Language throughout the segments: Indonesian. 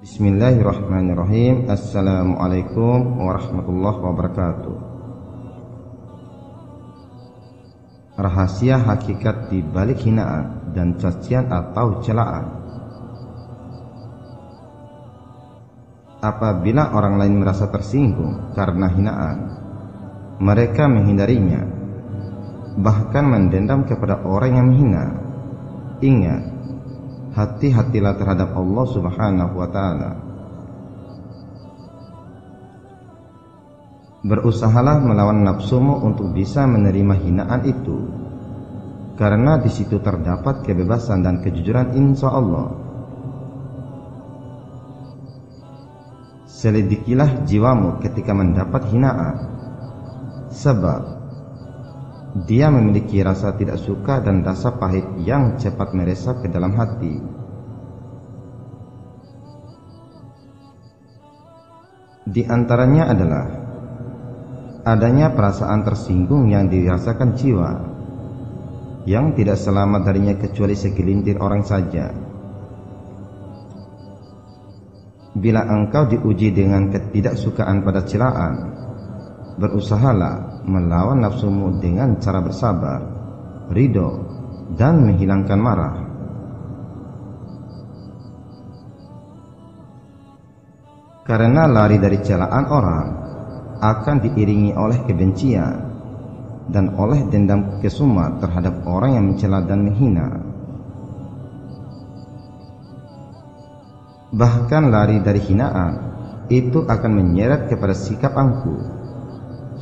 Bismillahirrahmanirrahim. Assalamualaikum warahmatullahi wabarakatuh. Rahasia hakikat di balik hinaan dan cacian atau celaan. Apabila orang lain merasa tersinggung karena hinaan, mereka menghindarinya, bahkan mendendam kepada orang yang menghina. Ingat, hati-hatilah terhadap Allah Subhanahu wa ta'ala. Berusahalah melawan nafsumu untuk bisa menerima hinaan itu, karena di situ terdapat kebebasan dan kejujuran insya Allah. Selidikilah jiwamu ketika mendapat hinaan, sebab dia memiliki rasa tidak suka dan rasa pahit yang cepat meresap ke dalam hati. Di antaranya adalah adanya perasaan tersinggung yang dirasakan jiwa, yang tidak selamat darinya kecuali segelintir orang saja. Bila engkau diuji dengan ketidaksukaan pada celaan, berusahalah melawan nafsumu dengan cara bersabar, ridho, dan menghilangkan marah. Karena lari dari celaan orang akan diiringi oleh kebencian dan oleh dendam kesumat terhadap orang yang mencela dan menghina. Bahkan lari dari hinaan itu akan menyeret kepada sikap angkuh.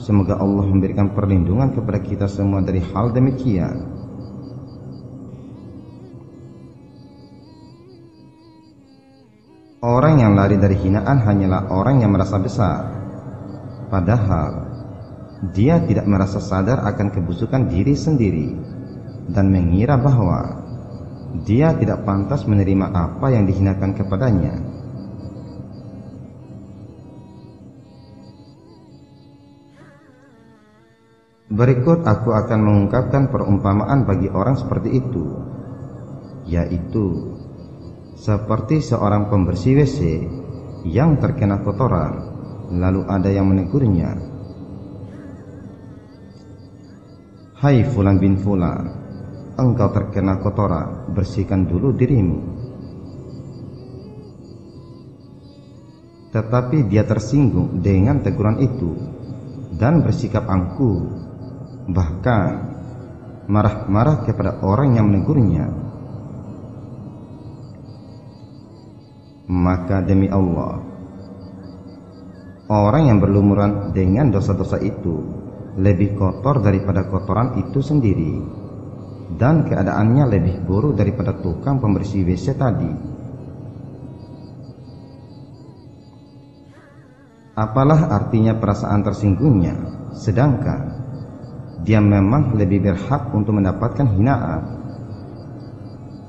Semoga Allah memberikan perlindungan kepada kita semua dari hal demikian. Orang yang lari dari hinaan hanyalah orang yang merasa besar, padahal dia tidak merasa sadar akan kebusukan diri sendiri dan mengira bahwa dia tidak pantas menerima apa yang dihinakan kepadanya. Berikut aku akan mengungkapkan perumpamaan bagi orang seperti itu, yaitu seperti seorang pembersih WC yang terkena kotoran, lalu ada yang menegurnya, "Hai Fulan bin Fulan, engkau terkena kotoran, bersihkan dulu dirimu." Tetapi dia tersinggung dengan teguran itu dan bersikap angkuh, bahkan marah-marah kepada orang yang menegurnya. Maka demi Allah, orang yang berlumuran dengan dosa-dosa itu lebih kotor daripada kotoran itu sendiri, dan keadaannya lebih buruk daripada tukang pembersih WC tadi. Apalah artinya perasaan tersinggungnya, sedangkan dia memang lebih berhak untuk mendapatkan hinaan,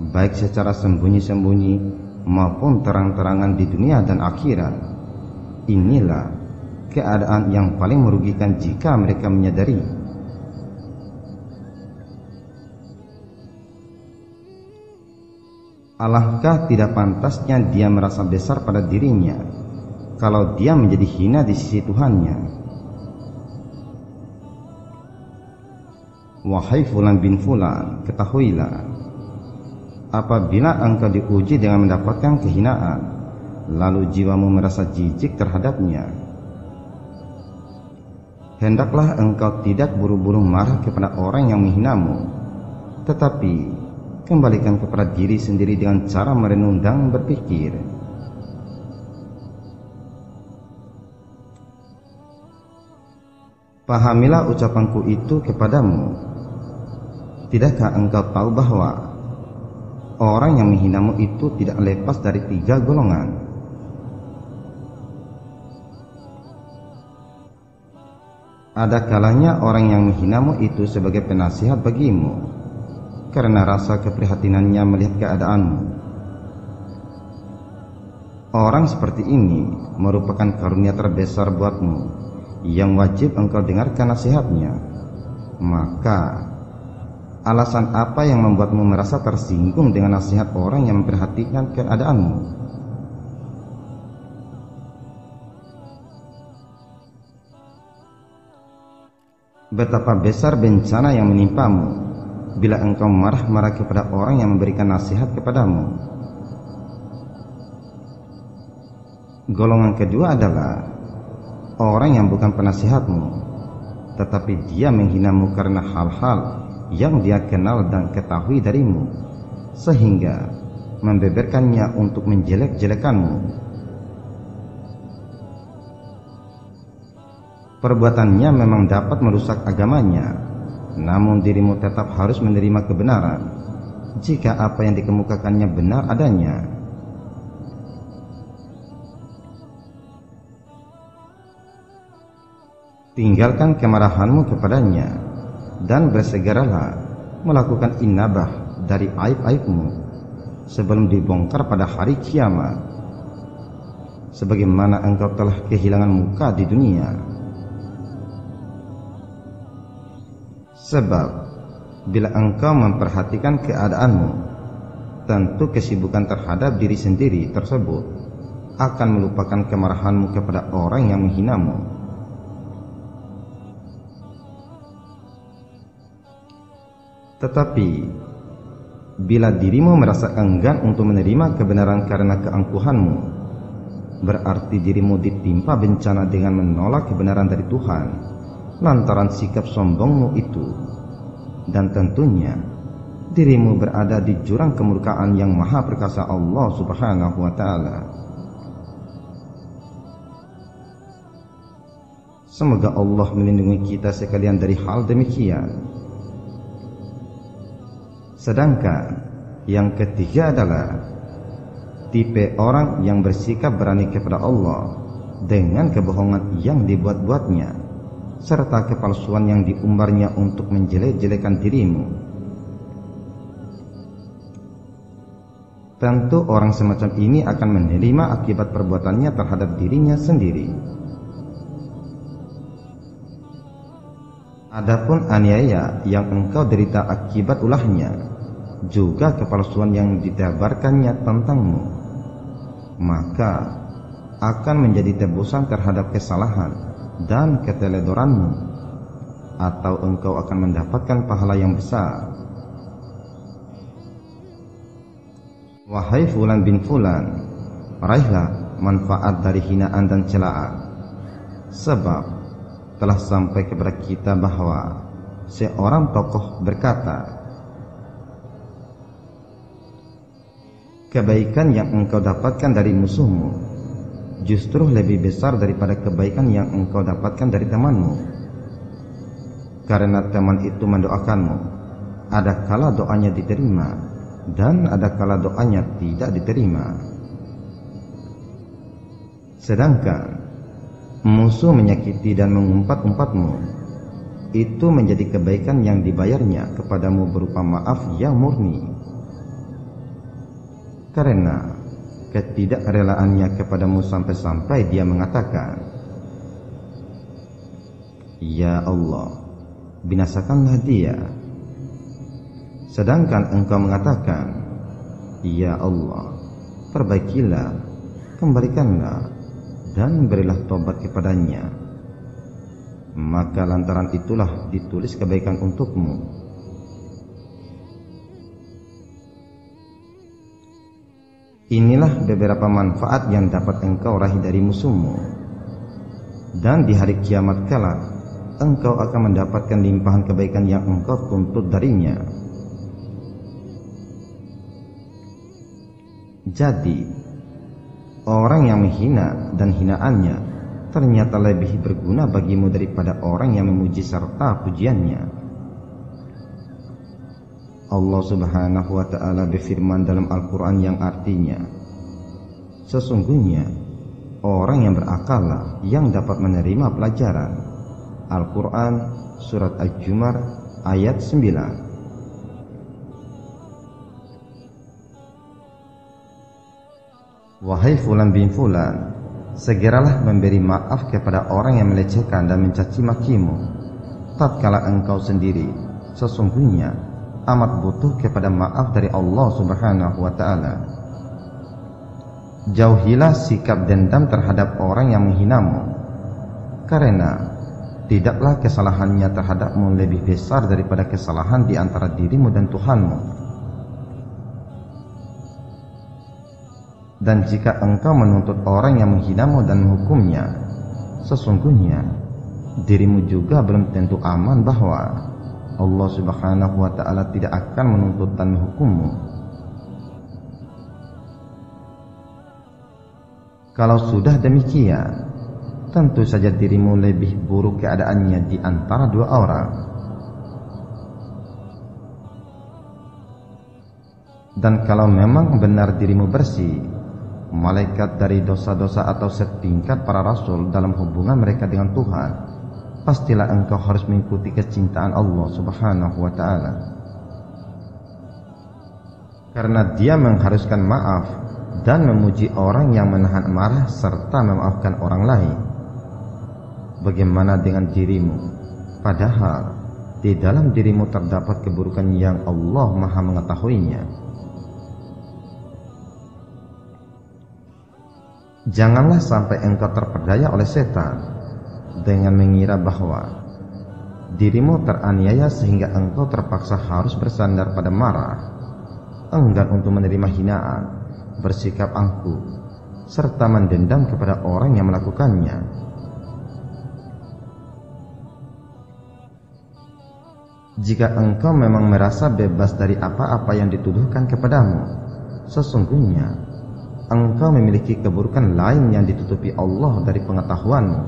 baik secara sembunyi-sembunyi maupun terang-terangan di dunia dan akhirat. Inilah keadaan yang paling merugikan jika mereka menyadari. Alangkah tidak pantasnya dia merasa besar pada dirinya kalau dia menjadi hina di sisi Tuhannya. Wahai Fulan bin Fulan, ketahuilah, apabila engkau diuji dengan mendapatkan kehinaan, lalu jiwamu merasa jijik terhadapnya, hendaklah engkau tidak buru-buru marah kepada orang yang menghinamu, tetapi kembalikan kepada diri sendiri dengan cara merenung dan berpikir. Pahamilah ucapanku itu kepadamu. Tidakkah engkau tahu bahwa orang yang menghinamu itu tidak lepas dari 3 golongan? Ada kalanya orang yang menghinamu itu sebagai penasihat bagimu, karena rasa keprihatinannya melihat keadaanmu. Orang seperti ini merupakan karunia terbesar buatmu, yang wajib engkau dengarkan nasihatnya. Maka alasan apa yang membuatmu merasa tersinggung dengan nasihat orang yang memperhatikan keadaanmu? Betapa besar bencana yang menimpamu bila engkau marah-marah kepada orang yang memberikan nasihat kepadamu. Golongan kedua adalah orang yang bukan penasihatmu, tetapi dia menghinamu karena hal-hal yang dia kenal dan ketahui darimu, sehingga membeberkannya untuk menjelek-jelekanmu. Perbuatannya memang dapat merusak agamanya, namun dirimu tetap harus menerima kebenaran jika apa yang dikemukakannya benar adanya. Tinggalkan kemarahanmu kepadanya dan bersegeralah melakukan inabah dari aib-aibmu sebelum dibongkar pada hari kiamat, sebagaimana engkau telah kehilangan muka di dunia. Sebab bila engkau memperhatikan keadaanmu, tentu kesibukan terhadap diri sendiri tersebut akan melupakan kemarahanmu kepada orang yang menghinamu. Tetapi bila dirimu merasa enggan untuk menerima kebenaran karena keangkuhanmu, berarti dirimu ditimpa bencana dengan menolak kebenaran dari Tuhan lantaran sikap sombongmu itu, dan tentunya dirimu berada di jurang kemurkaan yang maha perkasa Allah Subhanahu wa ta'ala. Semoga Allah melindungi kita sekalian dari hal demikian. Sedangkan yang ketiga adalah tipe orang yang bersikap berani kepada Allah dengan kebohongan yang dibuat-buatnya serta kepalsuan yang diumbarnya untuk menjelek-jelekan dirimu. Tentu orang semacam ini akan menerima akibat perbuatannya terhadap dirinya sendiri. Adapun aniaya yang engkau derita akibat ulahnya, juga kepalsuan yang ditebarkannya tentangmu, maka akan menjadi tebusan terhadap kesalahan dan keteledoranmu, atau engkau akan mendapatkan pahala yang besar. Wahai fulan bin fulan, raihlah manfaat dari hinaan dan celaan, sebab telah sampai kepada kita bahwa seorang tokoh berkata, kebaikan yang engkau dapatkan dari musuhmu justru lebih besar daripada kebaikan yang engkau dapatkan dari temanmu, karena teman itu mendoakanmu, ada kala doanya diterima dan ada kala doanya tidak diterima. Sedangkan musuh menyakiti dan mengumpat-umpatmu, itu menjadi kebaikan yang dibayarnya kepadamu berupa maaf yang murni, karena ketidakrelaannya kepadamu sampai-sampai dia mengatakan, ya Allah, binasakanlah dia. Sedangkan engkau mengatakan, ya Allah, perbaikilah, kembalikanlah, dan berilah tobat kepadanya. Maka lantaran itulah ditulis kebaikan untukmu. Inilah beberapa manfaat yang dapat engkau raih dari musuhmu, dan di hari kiamat kelak engkau akan mendapatkan limpahan kebaikan yang engkau tuntut darinya. Jadi, orang yang menghina dan hinaannya ternyata lebih berguna bagimu daripada orang yang memuji serta pujiannya. Allah Subhanahu wa ta'ala berfirman dalam Al-Quran yang artinya, sesungguhnya orang yang berakal yang dapat menerima pelajaran. Al-Quran Surat Al-Jumar ayat 9. Wahai fulan bin fulan, segeralah memberi maaf kepada orang yang melecehkan dan mencaci makimu, tatkala engkau sendiri sesungguhnya amat butuh kepada maaf dari Allah Subhanahu wa ta'ala. Jauhilah sikap dendam terhadap orang yang menghinamu, karena tidaklah kesalahannya terhadapmu lebih besar daripada kesalahan di antara dirimu dan Tuhanmu. Dan jika engkau menuntut orang yang menghinamu dan menghukumnya, sesungguhnya dirimu juga belum tentu aman bahwa Allah Subhanahu wa Ta'ala tidak akan menuntut dan menghukummu. Kalau sudah demikian, tentu saja dirimu lebih buruk keadaannya di antara dua orang. Dan kalau memang benar dirimu bersih, malaikat dari dosa-dosa atau setingkat para rasul dalam hubungan mereka dengan Tuhan, pastilah engkau harus mengikuti kecintaan Allah Subhanahu wa Ta'ala. Karena Dia mengharuskan maaf dan memuji orang yang menahan marah serta memaafkan orang lain. Bagaimana dengan dirimu? Padahal di dalam dirimu terdapat keburukan yang Allah Maha mengetahuinya. Janganlah sampai engkau terperdaya oleh setan dengan mengira bahwa dirimu teraniaya sehingga engkau terpaksa harus bersandar pada marah, enggan untuk menerima hinaan, bersikap angkuh, serta mendendam kepada orang yang melakukannya. Jika engkau memang merasa bebas dari apa-apa yang dituduhkan kepadamu, sesungguhnya engkau memiliki keburukan lain yang ditutupi Allah dari pengetahuanmu.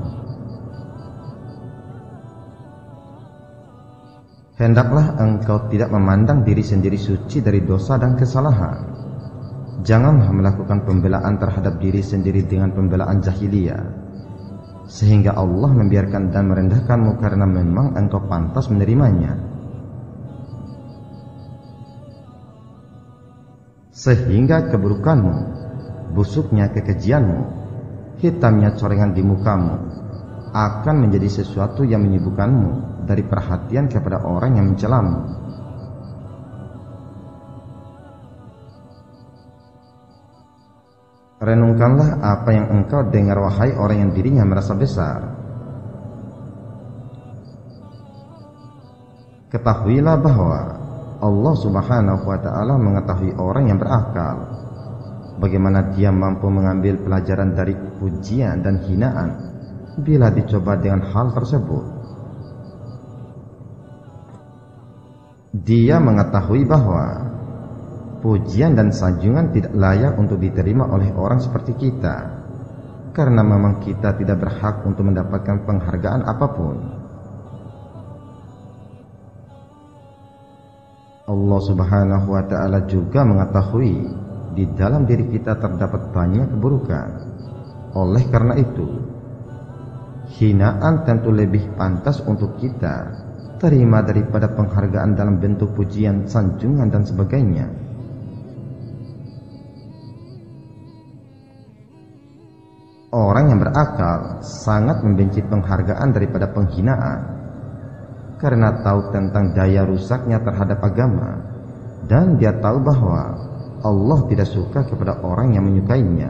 Hendaklah engkau tidak memandang diri sendiri suci dari dosa dan kesalahan. Janganlah melakukan pembelaan terhadap diri sendiri dengan pembelaan jahiliyah, sehingga Allah membiarkan dan merendahkanmu karena memang engkau pantas menerimanya. Sehingga keburukanmu, busuknya kekejianmu, hitamnya corengan di mukamu akan menjadi sesuatu yang menyibukkanmu dari perhatian kepada orang yang mencelamu. Renungkanlah apa yang engkau dengar, wahai orang yang dirinya merasa besar. Ketahuilah bahwa Allah Subhanahu wa Ta'ala mengetahui orang yang berakal, bagaimana dia mampu mengambil pelajaran dari pujian dan hinaan bila dicoba dengan hal tersebut. Dia mengetahui bahwa pujian dan sanjungan tidak layak untuk diterima oleh orang seperti kita, karena memang kita tidak berhak untuk mendapatkan penghargaan apapun. Allah Subhanahu wa Ta'ala juga mengetahui di dalam diri kita terdapat banyak keburukan. Oleh karena itu, hinaan tentu lebih pantas untuk kita terima daripada penghargaan dalam bentuk pujian, sanjungan dan sebagainya. Orang yang berakal sangat membenci penghargaan daripada penghinaan, karena tahu tentang daya rusaknya terhadap agama, dan dia tahu bahwa Allah tidak suka kepada orang yang menyukainya.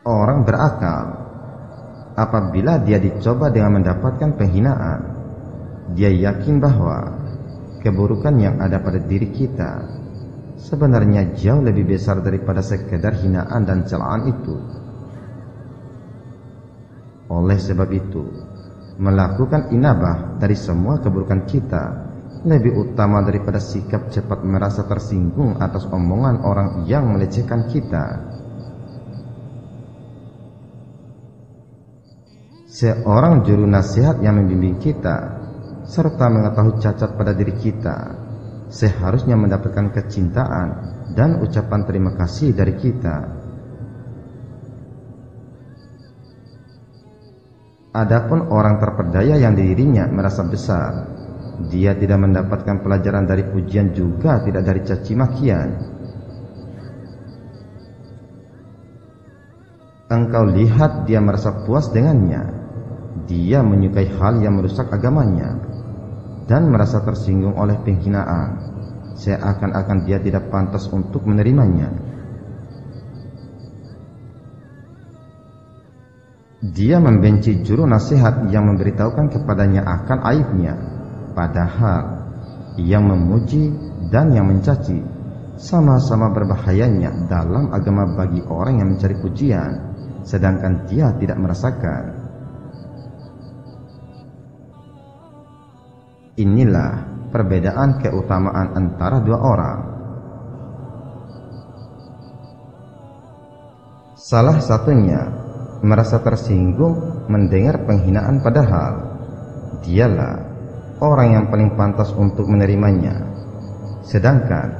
Orang berakal, apabila dia dicoba dengan mendapatkan penghinaan, dia yakin bahwa keburukan yang ada pada diri kita sebenarnya jauh lebih besar daripada sekedar hinaan dan celaan itu. Oleh sebab itu, melakukan inabah dari semua keburukan kita lebih utama daripada sikap cepat merasa tersinggung atas omongan orang yang melecehkan kita. Seorang juru nasihat yang membimbing kita serta mengetahui cacat pada diri kita seharusnya mendapatkan kecintaan dan ucapan terima kasih dari kita. Adapun orang terperdaya yang dirinya merasa besar, dia tidak mendapatkan pelajaran dari pujian, juga tidak dari caci makian. Engkau lihat dia merasa puas dengannya, dia menyukai hal yang merusak agamanya dan merasa tersinggung oleh penghinaan, seakan-akan dia tidak pantas untuk menerimanya. Dia membenci juru nasihat yang memberitahukan kepadanya akan aibnya, padahal yang memuji dan yang mencaci sama-sama berbahayanya dalam agama bagi orang yang mencari pujian, sedangkan dia tidak merasakan. Inilah perbedaan keutamaan antara dua orang. Salah satunya merasa tersinggung mendengar penghinaan, padahal dialah orang yang paling pantas untuk menerimanya, sedangkan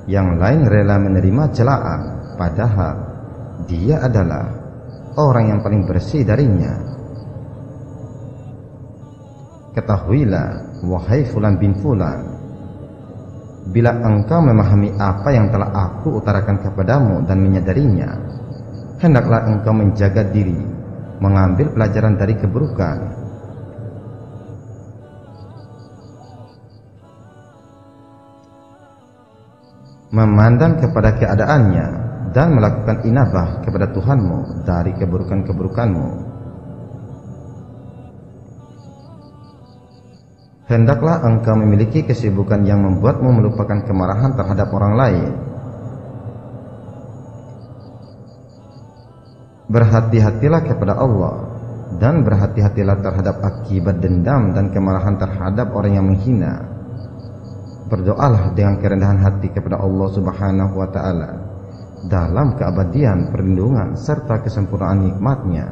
yang lain rela menerima celaan, padahal dia adalah orang yang paling bersih darinya. Ketahuilah, wahai Fulan bin Fulan, bila engkau memahami apa yang telah aku utarakan kepadamu dan menyadarinya, hendaklah engkau menjaga diri, mengambil pelajaran dari keburukan. Memandang kepada keadaannya dan melakukan inabah kepada Tuhanmu dari keburukan-keburukanmu. Hendaklah engkau memiliki kesibukan yang membuatmu melupakan kemarahan terhadap orang lain. Berhati-hatilah kepada Allah dan berhati-hatilah terhadap akibat dendam dan kemarahan terhadap orang yang menghina. Berdoalah dengan kerendahan hati kepada Allah Subhanahu wa Ta'ala dalam keabadian perlindungan serta kesempurnaan nikmat-Nya.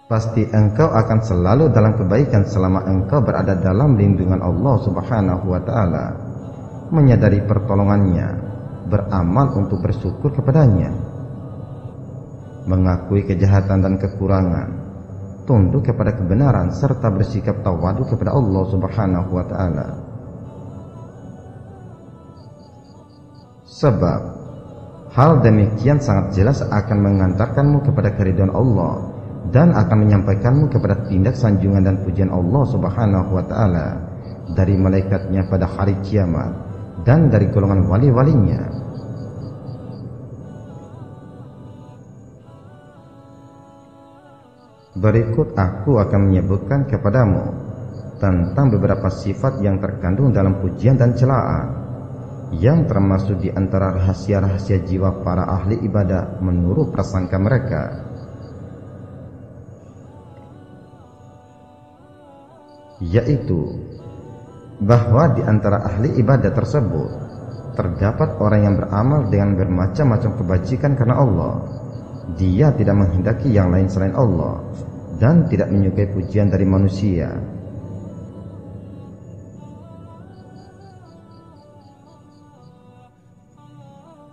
Pasti engkau akan selalu dalam kebaikan selama engkau berada dalam lindungan Allah Subhanahu wa Ta'ala, menyadari pertolongannya, beramal untuk bersyukur kepadanya, mengakui kejahatan dan kekurangan, tunduk kepada kebenaran, serta bersikap tawadu kepada Allah Subhanahu wa Ta'ala. Sebab hal demikian sangat jelas akan mengantarkanmu kepada keridhaan Allah dan akan menyampaikanmu kepada tindak sanjungan dan pujian Allah Subhanahu wa Ta'ala dari malaikatnya pada hari kiamat dan dari golongan wali-walinya. Berikut aku akan menyebutkan kepadamu tentang beberapa sifat yang terkandung dalam pujian dan celaan, yang termasuk di antara rahasia-rahasia jiwa para ahli ibadah menurut prasangka mereka. Yaitu bahwa di antara ahli ibadah tersebut terdapat orang yang beramal dengan bermacam-macam kebajikan karena Allah. Dia tidak menghendaki yang lain selain Allah dan tidak menyukai pujian dari manusia.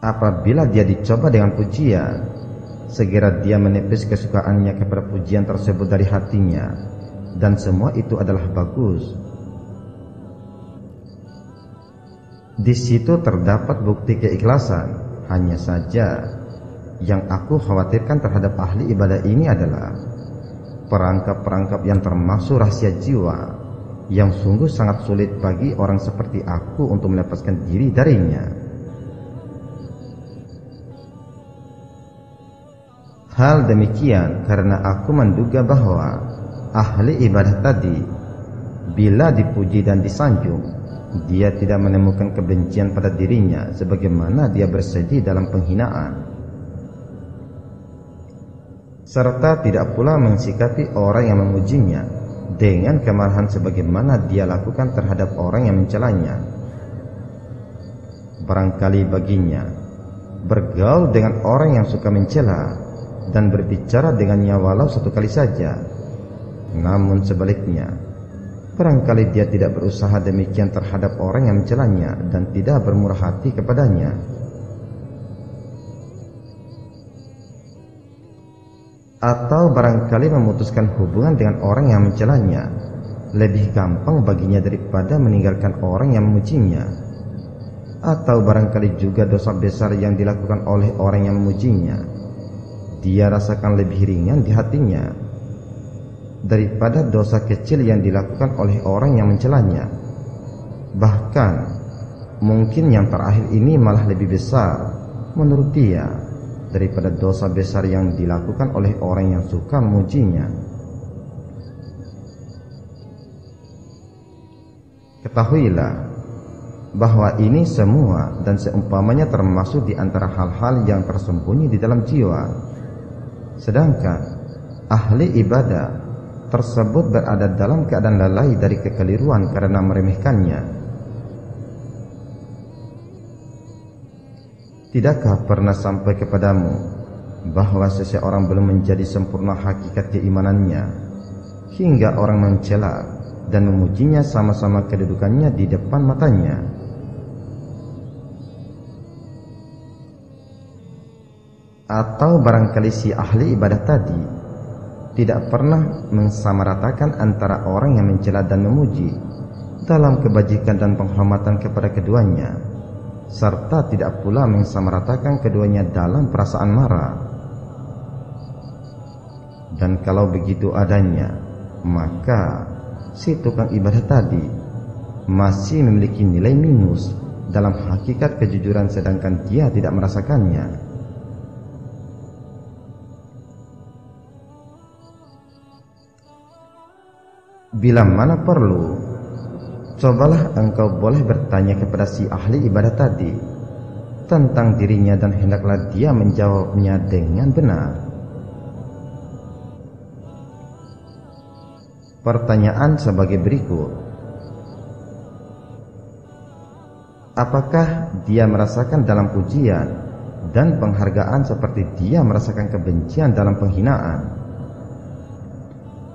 Apabila dia dicoba dengan pujian, segera dia menepis kesukaannya kepada pujian tersebut dari hatinya, dan semua itu adalah bagus. Di situ terdapat bukti keikhlasan. Hanya saja yang aku khawatirkan terhadap ahli ibadah ini adalah perangkap-perangkap yang termasuk rahasia jiwa, yang sungguh sangat sulit bagi orang seperti aku untuk melepaskan diri darinya. Hal demikian karena aku menduga bahwa ahli ibadah tadi, bila dipuji dan disanjung, dia tidak menemukan kebencian pada dirinya sebagaimana dia bersedih dalam penghinaan, serta tidak pula mensikapi orang yang memujinya dengan kemarahan sebagaimana dia lakukan terhadap orang yang mencelanya. Barangkali baginya bergaul dengan orang yang suka mencela dan berbicara dengannya walau satu kali saja. Namun sebaliknya, barangkali dia tidak berusaha demikian terhadap orang yang mencelanya dan tidak bermurah hati kepadanya. Atau barangkali memutuskan hubungan dengan orang yang mencelanya lebih gampang baginya daripada meninggalkan orang yang memujinya. Atau barangkali juga dosa besar yang dilakukan oleh orang yang memujinya dia rasakan lebih ringan di hatinya daripada dosa kecil yang dilakukan oleh orang yang mencelanya. Bahkan mungkin yang terakhir ini malah lebih besar menurut dia daripada dosa besar yang dilakukan oleh orang yang suka memujinya. Ketahuilah bahwa ini semua dan seumpamanya termasuk di antara hal-hal yang tersembunyi di dalam jiwa. Sedangkan ahli ibadah tersebut berada dalam keadaan lalai dari kekeliruan karena meremehkannya. Tidakkah pernah sampai kepadamu bahwa seseorang belum menjadi sempurna hakikat keimanannya hingga orang mencela dan memujinya sama-sama kedudukannya di depan matanya? Atau barangkali si ahli ibadah tadi tidak pernah mensamaratakan antara orang yang mencela dan memuji dalam kebajikan dan penghormatan kepada keduanya, serta tidak pula mensamaratakan keduanya dalam perasaan marah. Dan kalau begitu adanya, maka si tukang ibadah tadi masih memiliki nilai minus dalam hakikat kejujuran, sedangkan dia tidak merasakannya. Bila mana perlu, cobalah engkau boleh bertanya kepada si ahli ibadah tadi tentang dirinya, dan hendaklah dia menjawabnya dengan benar. Pertanyaan sebagai berikut: apakah dia merasakan dalam pujian dan penghargaan seperti dia merasakan kebencian dalam penghinaan?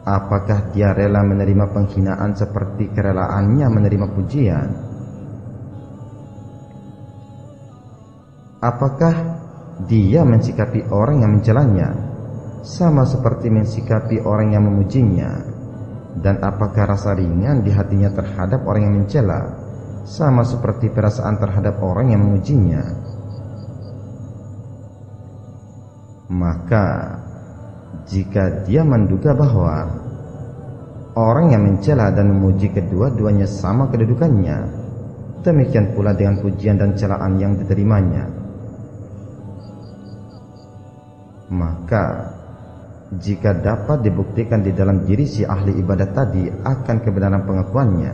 Apakah dia rela menerima penghinaan seperti kerelaannya menerima pujian? Apakah dia mensikapi orang yang mencelanya sama seperti mensikapi orang yang memujinya? Dan apakah rasa ringan di hatinya terhadap orang yang mencela sama seperti perasaan terhadap orang yang memujinya? Maka jika dia menduga bahwa orang yang mencela dan memuji kedua-duanya sama kedudukannya, demikian pula dengan pujian dan celaan yang diterimanya, maka jika dapat dibuktikan di dalam diri si ahli ibadah tadi akan kebenaran pengakuannya,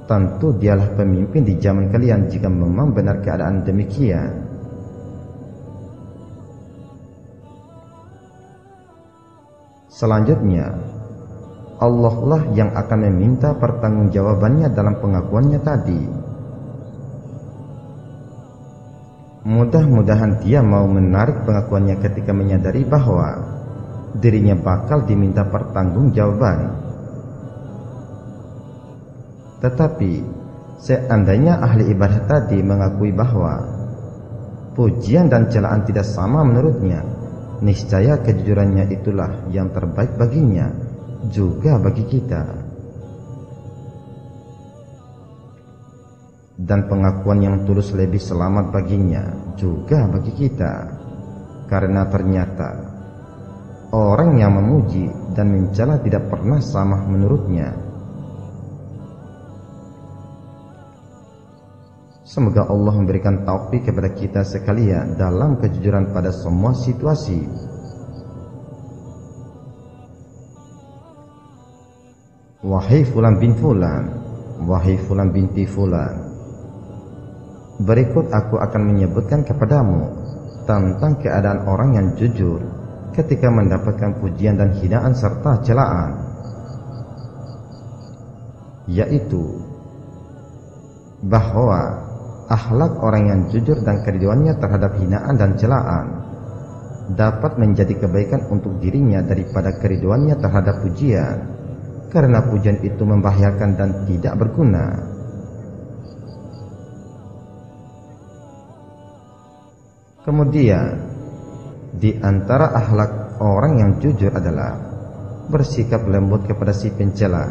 tentu dialah pemimpin di zaman kalian jika memang benar keadaan demikian. Selanjutnya, Allah lah yang akan meminta pertanggungjawabannya dalam pengakuannya tadi. Mudah-mudahan dia mau menarik pengakuannya ketika menyadari bahwa dirinya bakal diminta pertanggungjawaban. Tetapi seandainya ahli ibadah tadi mengakui bahwa pujian dan celaan tidak sama menurutnya, niscaya kejujurannya itulah yang terbaik baginya, juga bagi kita. Dan pengakuan yang tulus lebih selamat baginya, juga bagi kita. Karena ternyata orang yang memuji dan mencela tidak pernah sama menurutnya. Semoga Allah memberikan taufik kepada kita sekalian dalam kejujuran pada semua situasi. Wahai fulan bin fulan, wahai fulan binti fulan, berikut aku akan menyebutkan kepadamu tentang keadaan orang yang jujur ketika mendapatkan pujian dan hinaan serta celaan, yaitu bahwa akhlak orang yang jujur dan keriduannya terhadap hinaan dan celaan dapat menjadi kebaikan untuk dirinya daripada keriduannya terhadap pujian, karena pujian itu membahayakan dan tidak berguna. Kemudian, di antara akhlak orang yang jujur adalah bersikap lembut kepada si pencela,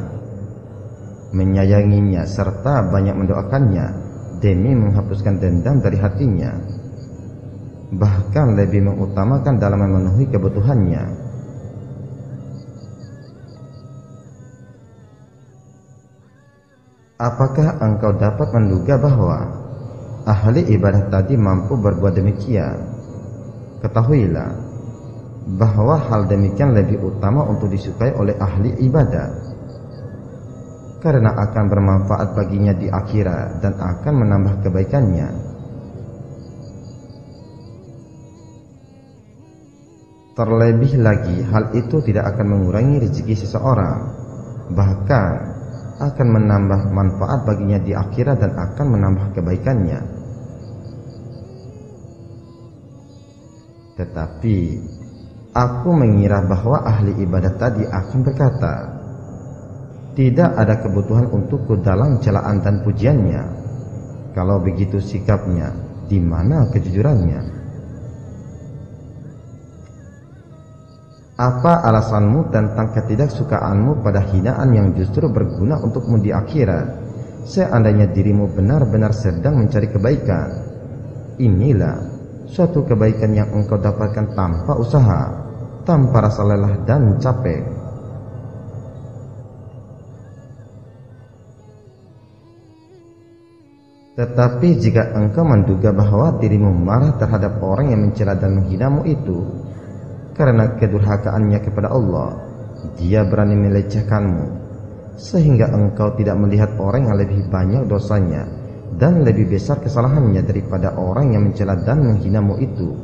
menyayanginya serta banyak mendoakannya demi menghapuskan dendam dari hatinya, bahkan lebih mengutamakan dalam memenuhi kebutuhannya. Apakah engkau dapat menduga bahwa ahli ibadah tadi mampu berbuat demikian, ketahuilah bahwa hal demikian lebih utama untuk disukai oleh ahli ibadah, karena akan bermanfaat baginya di akhirat dan akan menambah kebaikannya. Terlebih lagi, hal itu tidak akan mengurangi rezeki seseorang, bahkan akan menambah manfaat baginya di akhirat dan akan menambah kebaikannya. Tetapi aku mengira bahwa ahli ibadah tadi akan berkata, tidak ada kebutuhan untukku dalam celaan dan pujiannya. Kalau begitu sikapnya, di mana kejujurannya? Apa alasanmu tentang ketidaksukaanmu pada hinaan yang justru berguna untukmu di akhirat, seandainya dirimu benar-benar sedang mencari kebaikan? Inilah suatu kebaikan yang engkau dapatkan tanpa usaha, tanpa rasa lelah dan capek. Tetapi jika engkau menduga bahwa dirimu marah terhadap orang yang mencela dan menghinamu itu karena kedurhakaannya kepada Allah, dia berani melecehkanmu, sehingga engkau tidak melihat orang yang lebih banyak dosanya dan lebih besar kesalahannya daripada orang yang mencela dan menghinamu itu.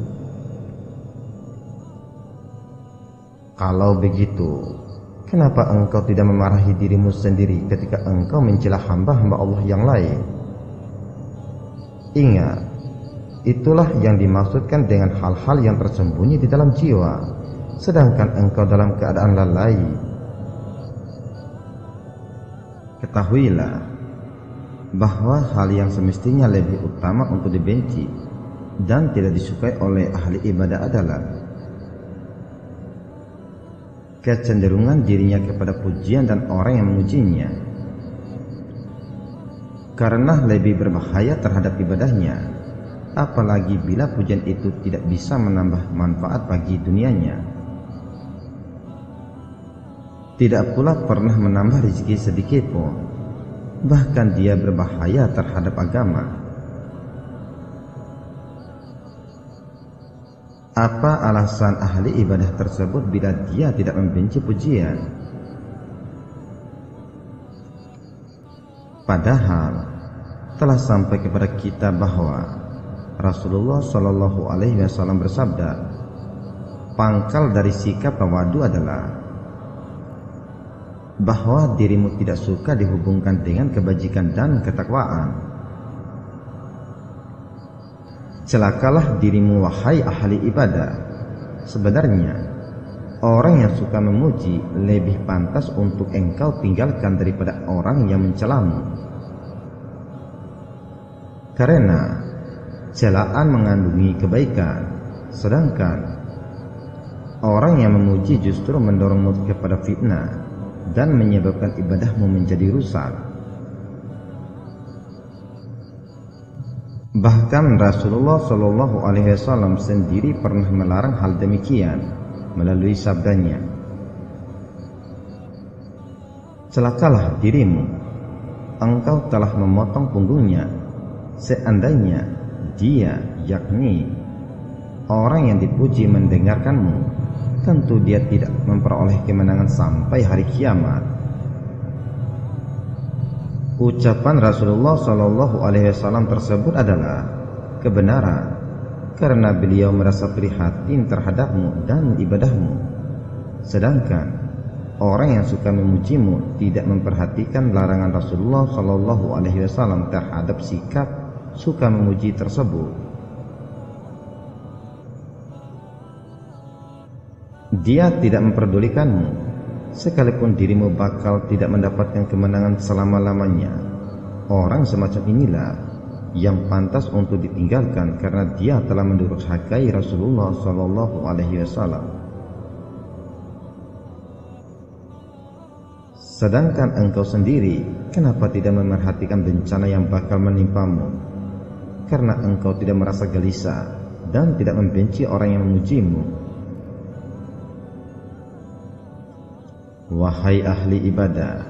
Kalau begitu, kenapa engkau tidak memarahi dirimu sendiri ketika engkau mencela hamba-hamba Allah yang lain? Ingat, itulah yang dimaksudkan dengan hal-hal yang tersembunyi di dalam jiwa, sedangkan engkau dalam keadaan lalai. Ketahuilah bahwa hal yang semestinya lebih utama untuk dibenci dan tidak disukai oleh ahli ibadah adalah kecenderungan dirinya kepada pujian dan orang yang memujinya, karena lebih berbahaya terhadap ibadahnya, apalagi bila pujian itu tidak bisa menambah manfaat bagi dunianya. Tidak pula pernah menambah rezeki sedikit pun, bahkan dia berbahaya terhadap agama. Apa alasan ahli ibadah tersebut bila dia tidak membenci pujian? Padahal telah sampai kepada kita bahwa Rasulullah Shallallahu Alaihi Wasallam bersabda, pangkal dari sikap tawadu adalah bahwa dirimu tidak suka dihubungkan dengan kebajikan dan ketakwaan. Celakalah dirimu wahai ahli ibadah. Sebenarnya orang yang suka memuji lebih pantas untuk engkau tinggalkan daripada orang yang mencelamu, karena celaan mengandungi kebaikan, sedangkan orang yang memuji justru mendorongmu kepada fitnah dan menyebabkan ibadahmu menjadi rusak. Bahkan Rasulullah Shallallahu Alaihi Wasallam sendiri pernah melarang hal demikian melalui sabdanya, celakalah dirimu, engkau telah memotong punggungnya. Seandainya dia, yakni orang yang dipuji, mendengarkanmu, tentu dia tidak memperoleh kemenangan sampai hari kiamat. Ucapan Rasulullah Shallallahu Alaihi Wasallam tersebut adalah kebenaran, karena beliau merasa prihatin terhadapmu dan ibadahmu. Sedangkan orang yang suka memujimu tidak memperhatikan larangan Rasulullah Shallallahu Alaihi Wasallam terhadap sikap suka memuji tersebut. Dia tidak memperdulikanmu, sekalipun dirimu bakal tidak mendapatkan kemenangan selama-lamanya. Orang semacam inilah yang pantas untuk ditinggalkan karena dia telah mendurhakai Rasulullah Shallallahu Alaihi Wasallam. Sedangkan engkau sendiri, kenapa tidak memerhatikan bencana yang bakal menimpamu? Karena engkau tidak merasa gelisah dan tidak membenci orang yang memujimu. Wahai ahli ibadah,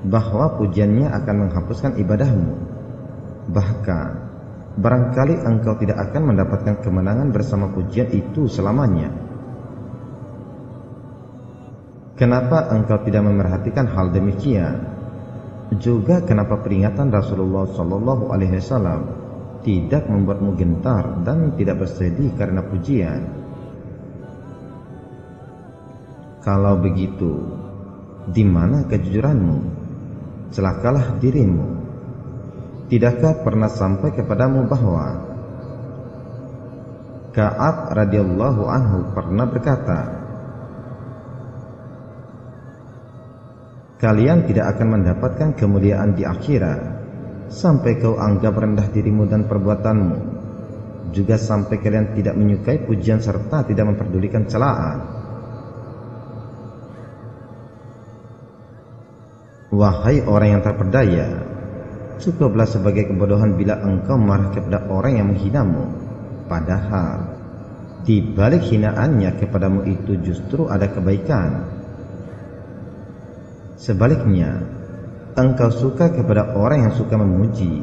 bahwa pujiannya akan menghapuskan ibadahmu. Bahkan barangkali engkau tidak akan mendapatkan kemenangan bersama pujian itu selamanya. Kenapa engkau tidak memerhatikan hal demikian? Juga kenapa peringatan Rasulullah Shallallahu Alaihi Wasallam tidak membuatmu gentar dan tidak bersedih karena pujian? Kalau begitu, di mana kejujuranmu? Celakalah dirimu. Tidakkah pernah sampai kepadamu bahwa Ka'ab radhiyallahu anhu pernah berkata, kalian tidak akan mendapatkan kemuliaan di akhirat sampai kau anggap rendah dirimu dan perbuatanmu, juga sampai kalian tidak menyukai pujian serta tidak memperdulikan celaan. Wahai orang yang terperdaya, cukuplah sebagai kebodohan bila engkau marah kepada orang yang menghinamu, padahal di balik hinaannya kepadamu itu justru ada kebaikan. Sebaliknya, engkau suka kepada orang yang suka memuji,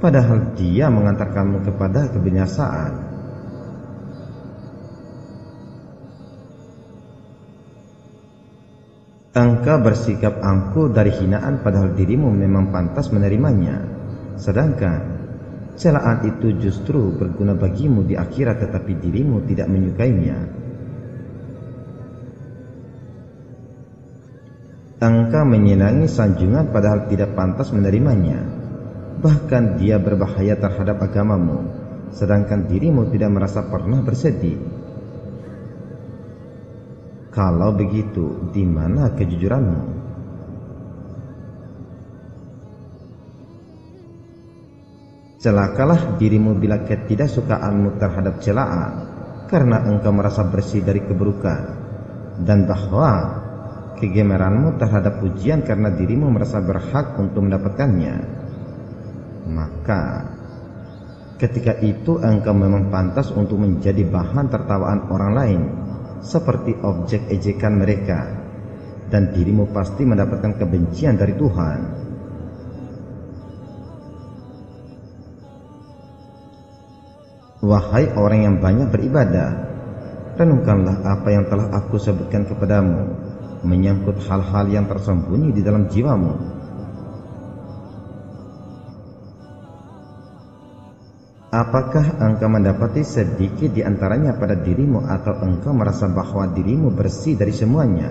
padahal dia mengantarkanmu kepada kebinasaan. Engkau bersikap angkuh dari hinaan padahal dirimu memang pantas menerimanya, sedangkan celaan itu justru berguna bagimu di akhirat tetapi dirimu tidak menyukainya. Engkau menyenangi sanjungan padahal tidak pantas menerimanya, bahkan dia berbahaya terhadap agamamu, sedangkan dirimu tidak merasa pernah bersedih. Kalau begitu, di mana kejujuranmu? Celakalah dirimu bila ketidaksukaanmu terhadap celaan karena engkau merasa bersih dari keburukan, dan bahwa kegemaranmu terhadap pujian karena dirimu merasa berhak untuk mendapatkannya. Maka ketika itu engkau memang pantas untuk menjadi bahan tertawaan orang lain, seperti objek ejekan mereka, dan dirimu pasti mendapatkan kebencian dari Tuhan. Wahai orang yang banyak beribadah, renungkanlah apa yang telah aku sebutkan kepadamu menyangkut hal-hal yang tersembunyi di dalam jiwamu. Apakah engkau mendapati sedikit di antaranya pada dirimu, atau engkau merasa bahwa dirimu bersih dari semuanya?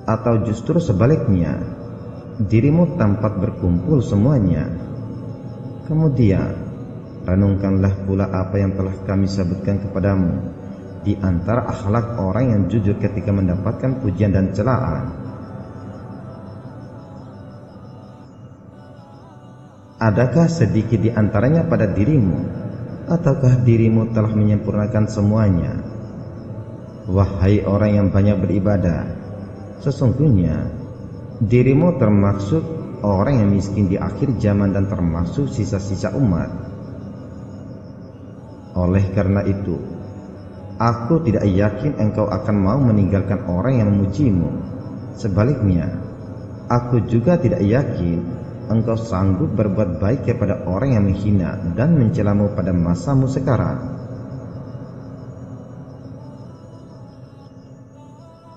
Atau justru sebaliknya, dirimu tampak berkumpul semuanya? Kemudian, renungkanlah pula apa yang telah kami sebutkan kepadamu di antara akhlak orang yang jujur ketika mendapatkan pujian dan celaan. Adakah sedikit di antaranya pada dirimu, ataukah dirimu telah menyempurnakan semuanya? Wahai orang yang banyak beribadah, sesungguhnya dirimu termasuk orang yang miskin di akhir zaman dan termasuk sisa-sisa umat. Oleh karena itu, aku tidak yakin engkau akan mau meninggalkan orang yang memujimu. Sebaliknya, aku juga tidak yakin engkau sanggup berbuat baik kepada orang yang menghina dan mencelamu pada masamu sekarang.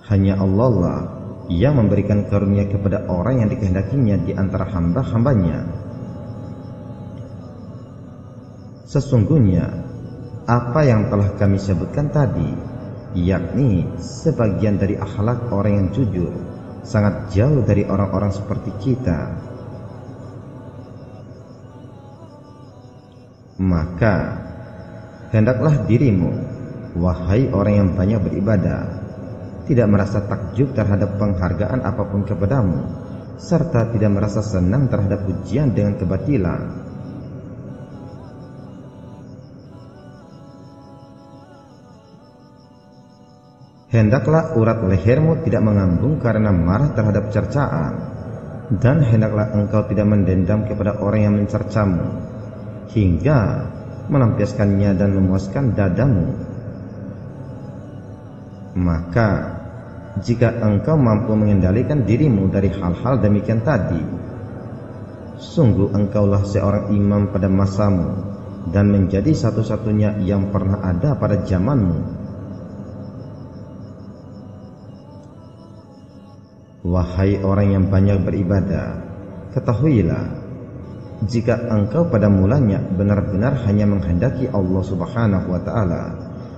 Hanya Allah lah yang memberikan karunia kepada orang yang dikehendakinya di antara hamba-hambanya. Sesungguhnya apa yang telah kami sebutkan tadi, yakni sebagian dari akhlak orang yang jujur, sangat jauh dari orang-orang seperti kita. Maka hendaklah dirimu, wahai orang yang banyak beribadah, tidak merasa takjub terhadap penghargaan apapun kepadamu, serta tidak merasa senang terhadap pujian dengan kebatilan. Hendaklah urat lehermu tidak mengambung karena marah terhadap cercaan, dan hendaklah engkau tidak mendendam kepada orang yang mencercamu hingga melampiaskannya dan memuaskan dadamu. Maka jika engkau mampu mengendalikan dirimu dari hal-hal demikian tadi, Sungguh engkaulah seorang imam pada masamu dan menjadi satu-satunya yang pernah ada pada zamanmu. Wahai orang yang banyak beribadah, ketahuilah, jika engkau pada mulanya benar-benar hanya menghendaki Allah Subhanahu wa Ta'ala,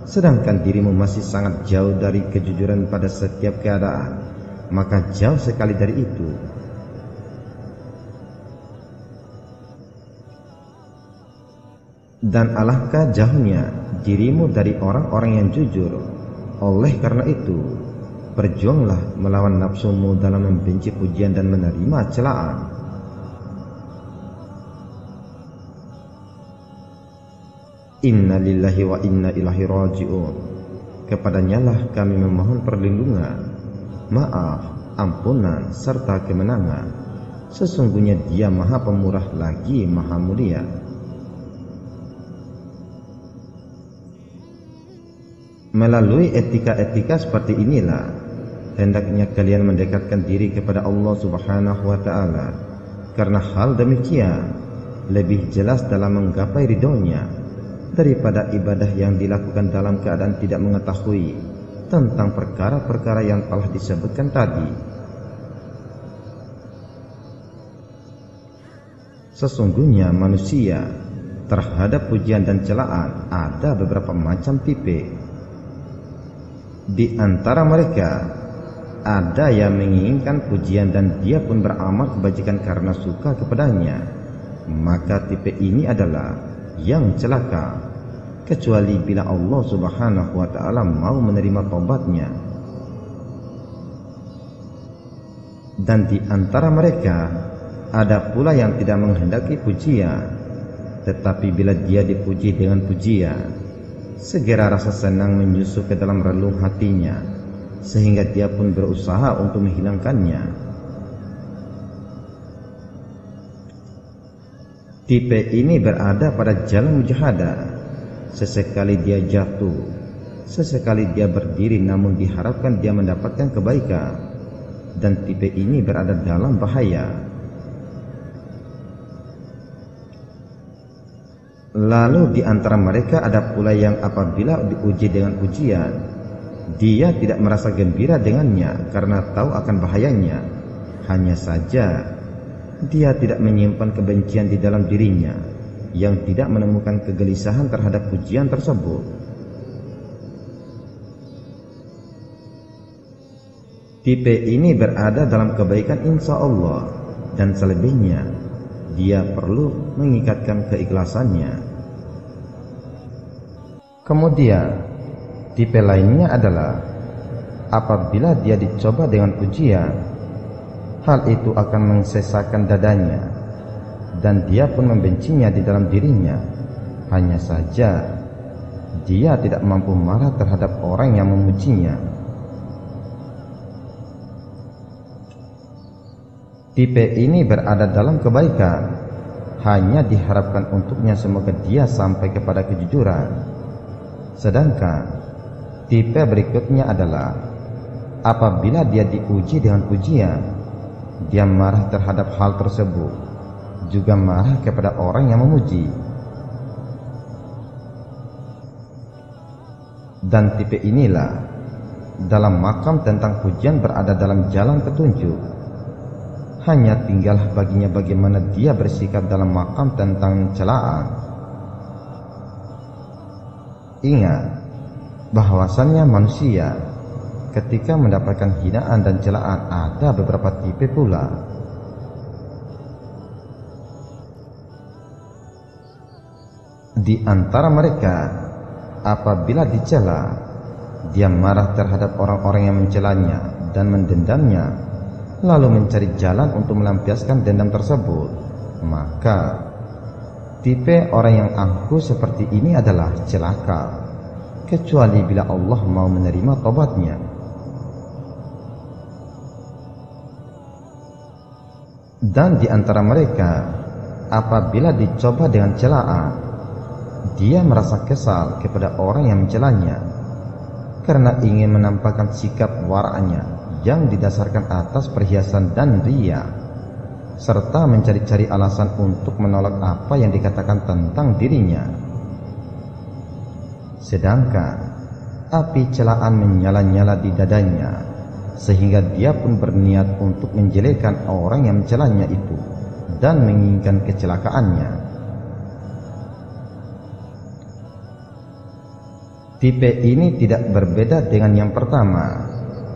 sedangkan dirimu masih sangat jauh dari kejujuran pada setiap keadaan, maka jauh sekali dari itu. Dan alangkah jauhnya dirimu dari orang-orang yang jujur. Oleh karena itu, berjuanglah melawan nafsumu dalam membenci pujian dan menerima celaan. Inna lillahi wa inna ilaihi raji'un. Kepadanyalah kami memohon perlindungan, maaf, ampunan, serta kemenangan. Sesungguhnya Dia Maha Pemurah lagi Maha Mulia. Melalui etika-etika seperti inilah hendaknya kalian mendekatkan diri kepada Allah Subhanahu wa Ta'ala, karena hal demikian lebih jelas dalam menggapai ridhonya daripada ibadah yang dilakukan dalam keadaan tidak mengetahui tentang perkara-perkara yang telah disebutkan tadi. Sesungguhnya manusia terhadap pujian dan celaan ada beberapa macam tipe. Di antara mereka ada yang menginginkan pujian dan dia pun beramal kebajikan karena suka kepadanya, maka tipe ini adalah yang celaka, kecuali bila Allah Subhanahu wa Ta'ala mau menerima taubatnya. Dan di antara mereka ada pula yang tidak menghendaki pujian, tetapi bila dia dipuji dengan pujian, segera rasa senang menyusup ke dalam relung hatinya, sehingga dia pun berusaha untuk menghilangkannya. Tipe ini berada pada jalan mujahadah. Sesekali dia jatuh, sesekali dia berdiri, namun diharapkan dia mendapatkan kebaikan. Dan tipe ini berada dalam bahaya. Lalu di antara mereka ada pula yang apabila diuji dengan pujian, dia tidak merasa gembira dengannya karena tahu akan bahayanya. Hanya saja dia tidak menyimpan kebencian di dalam dirinya, yang tidak menemukan kegelisahan terhadap pujian tersebut. Tipe ini berada dalam kebaikan insya Allah, dan selebihnya dia perlu mengikatkan keikhlasannya. Kemudian tipe lainnya adalah apabila dia dicoba dengan pujian, hal itu akan mengsesakan dadanya dan dia pun membencinya di dalam dirinya. Hanya saja dia tidak mampu marah terhadap orang yang memujinya. Tipe ini berada dalam kebaikan, hanya diharapkan untuknya semoga dia sampai kepada kejujuran. Sedangkan tipe berikutnya adalah apabila dia diuji dengan pujian, dia marah terhadap hal tersebut, juga marah kepada orang yang memuji. Dan tipe inilah dalam makam tentang pujian berada dalam jalan petunjuk. Hanya tinggal baginya bagaimana dia bersikap dalam makam tentang celaan. Ingat bahwasannya manusia ketika mendapatkan hinaan dan celaan ada beberapa tipe pula. Di antara mereka, apabila dicela, dia marah terhadap orang-orang yang mencelanya dan mendendamnya, lalu mencari jalan untuk melampiaskan dendam tersebut. Maka tipe orang yang angkuh seperti ini adalah celaka, kecuali bila Allah mau menerima taubatnya. Dan di antara mereka, apabila dicoba dengan celaan, dia merasa kesal kepada orang yang mencelanya karena ingin menampakkan sikap waraknya yang didasarkan atas perhiasan dan riya. serta mencari-cari alasan untuk menolak apa yang dikatakan tentang dirinya. Sedangkan api celaan menyala-nyala di dadanya, sehingga dia pun berniat untuk menjelekkan orang yang mencelanya itu dan menginginkan kecelakaannya. Tipe ini tidak berbeda dengan yang pertama,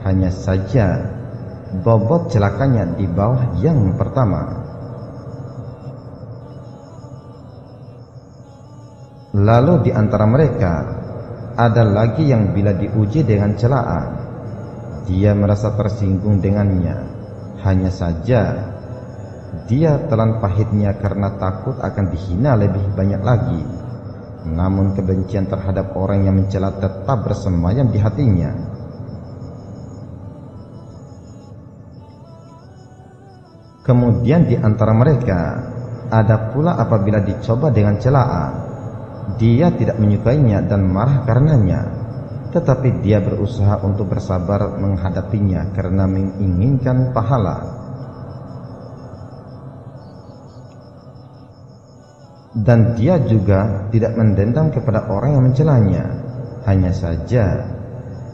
hanya saja bobot celakanya di bawah yang pertama. Lalu di antara mereka ada lagi yang bila diuji dengan celaan, dia merasa tersinggung dengannya, hanya saja dia telan pahitnya karena takut akan dihina lebih banyak lagi. Namun kebencian terhadap orang yang mencela tetap bersemayam di hatinya. Kemudian di antara mereka ada pula apabila dicoba dengan celaan, dia tidak menyukainya dan marah karenanya, tetapi dia berusaha untuk bersabar menghadapinya karena menginginkan pahala. Dan dia juga tidak mendendam kepada orang yang mencelanya, hanya saja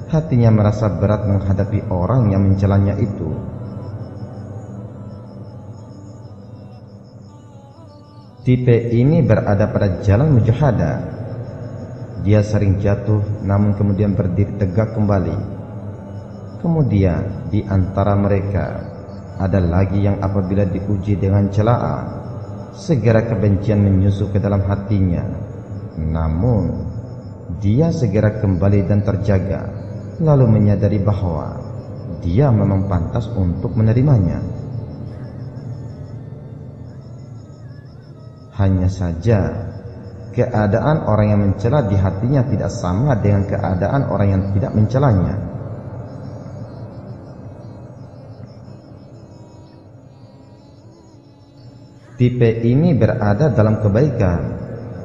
hatinya merasa berat menghadapi orang yang mencelanya itu. Tipe ini berada pada jalan mujahadah. Dia sering jatuh namun kemudian berdiri tegak kembali. Kemudian di antara mereka ada lagi yang apabila diuji dengan celaan, segera kebencian menyusup ke dalam hatinya. Namun dia segera kembali dan terjaga, lalu menyadari bahwa dia memang pantas untuk menerimanya. Hanya saja keadaan orang yang mencela di hatinya tidak sama dengan keadaan orang yang tidak mencelanya. Tipe ini berada dalam kebaikan,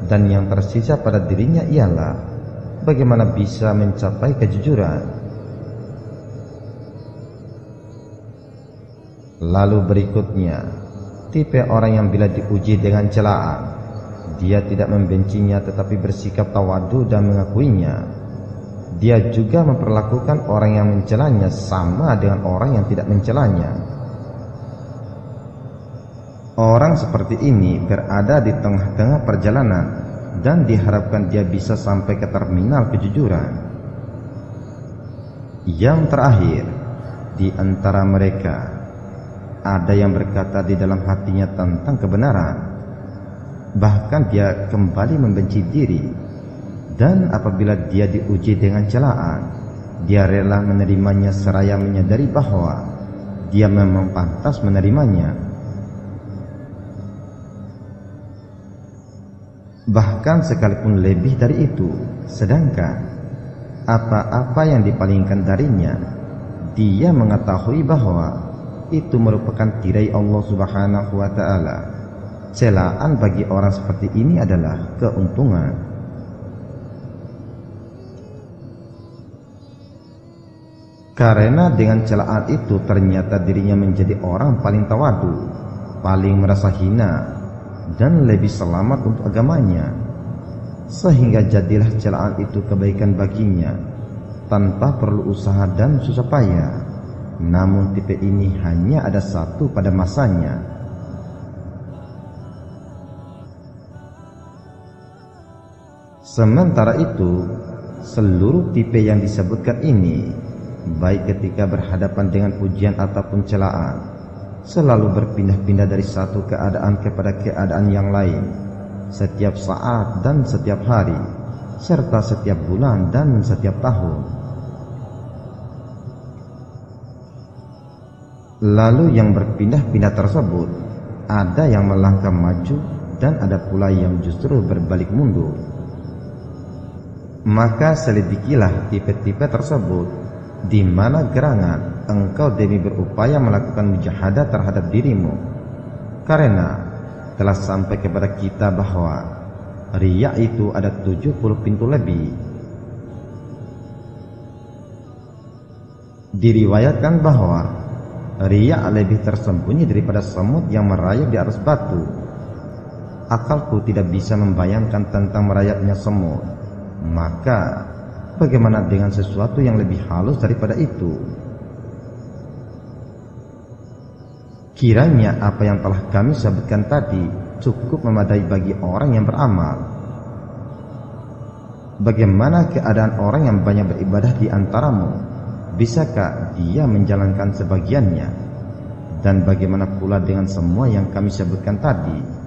dan yang tersisa pada dirinya ialah bagaimana bisa mencapai kejujuran. Lalu berikutnya, tipe orang yang bila diuji dengan celaan, dia tidak membencinya tetapi bersikap tawadu dan mengakuinya. Dia juga memperlakukan orang yang mencelanya sama dengan orang yang tidak mencelanya. Orang seperti ini berada di tengah-tengah perjalanan dan diharapkan dia bisa sampai ke terminal kejujuran. Yang terakhir, di antara mereka ada yang berkata di dalam hatinya tentang kebenaran, bahkan dia kembali membenci diri, dan apabila dia diuji dengan celaan, dia rela menerimanya seraya menyadari bahwa dia memang pantas menerimanya. Bahkan sekalipun lebih dari itu, sedangkan apa-apa yang dipalingkan darinya, dia mengetahui bahwa itu merupakan tirai Allah Subhanahu wa Ta'ala. Celaan bagi orang seperti ini adalah keuntungan. Karena dengan celaan itu ternyata dirinya menjadi orang paling tawadu, paling merasa hina, dan lebih selamat untuk agamanya, sehingga jadilah celaan itu kebaikan baginya tanpa perlu usaha dan susah payah. Namun tipe ini hanya ada satu pada masanya. Sementara itu, seluruh tipe yang disebutkan ini, baik ketika berhadapan dengan ujian ataupun celaan, selalu berpindah-pindah dari satu keadaan kepada keadaan yang lain, setiap saat dan setiap hari, serta setiap bulan dan setiap tahun. Lalu yang berpindah-pindah tersebut, ada yang melangkah maju dan ada pula yang justru berbalik mundur. Maka selidikilah tipe-tipe tersebut, di mana gerangan engkau demi berupaya melakukan mujahadah terhadap dirimu, karena telah sampai kepada kita bahwa riya itu ada 70 pintu lebih. Diriwayatkan bahwa riya lebih tersembunyi daripada semut yang merayap di atas batu. Akalku tidak bisa membayangkan tentang merayapnya semut. Maka bagaimana dengan sesuatu yang lebih halus daripada itu? Kiranya apa yang telah kami sebutkan tadi cukup memadai bagi orang yang beramal. Bagaimana keadaan orang yang banyak beribadah di antaramu? Bisakah dia menjalankan sebagiannya? Dan bagaimana pula dengan semua yang kami sebutkan tadi?